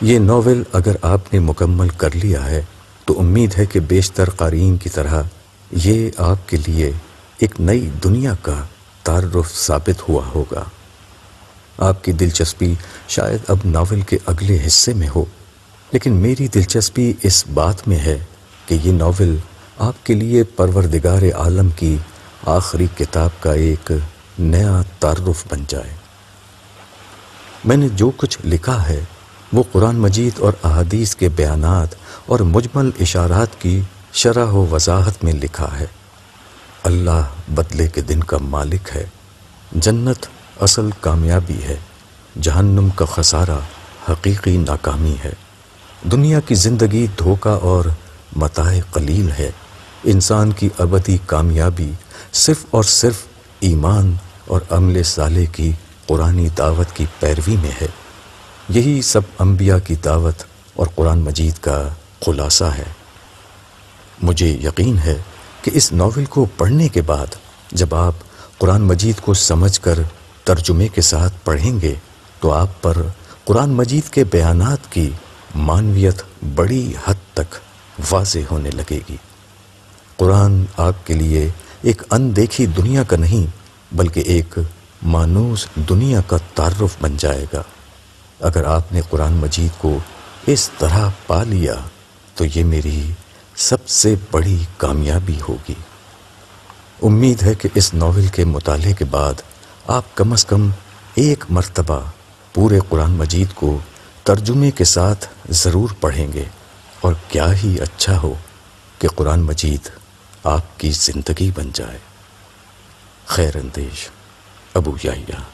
یہ ناول اگر آپ نے مکمل کر لیا ہے تو امید ہے کہ بیشتر قارئین کی طرح یہ آپ کے لیے ایک نئی دنیا کا تعارف ثابت ہوا ہوگا۔ آپ کی دلچسپی شاید اب ناول کے اگلے حصے میں ہو، لیکن میری دلچسپی اس بات میں ہے کہ یہ ناول آپ کے لیے پروردگار عالم کی آخری کتاب کا ایک نیا تعارف بن جائے۔ میں نے جو کچھ لکھا ہے وہ قرآن مجید اور احادیث کے بیانات اور مجمل اشارات کی شرح و وضاحت میں لکھا ہے۔ اللہ بدلے کے دن کا مالک ہے، جنت اصل کامیابی ہے، جہنم کا خسارہ حقیقی ناکامی ہے، دنیا کی زندگی دھوکہ اور متاع قلیل ہے، انسان کی ابدی کامیابی صرف اور صرف ایمان اور عمل صالح کی قرآنی دعوت کی پیروی میں ہے۔ یہی سب انبیاء کی دعوت اور قرآن مجید کا خلاصہ ہے۔ مجھے یقین ہے کہ اس ناول کو پڑھنے کے بعد جب آپ قرآن مجید کو سمجھ کر ترجمے کے ساتھ پڑھیں گے تو آپ پر قرآن مجید کے بیانات کی معنویت بڑی حد تک واضح ہونے لگے گی۔ قرآن آپ کے لیے ایک اندیکھی دنیا کا نہیں بلکہ ایک مانوس دنیا کا تعارف بن جائے گا۔ اگر آپ نے قرآن مجید کو اس طرح پا لیا تو یہ میری سب سے بڑی کامیابی ہوگی۔ امید ہے کہ اس ناول کے مطالعے کے بعد آپ کم از کم ایک مرتبہ پورے قرآن مجید کو ترجمے کے ساتھ ضرور پڑھیں گے، اور کیا ہی اچھا ہو کہ قرآن مجید آپ کی زندگی بن جائے۔ خیر اندیش ابو یحییٰ۔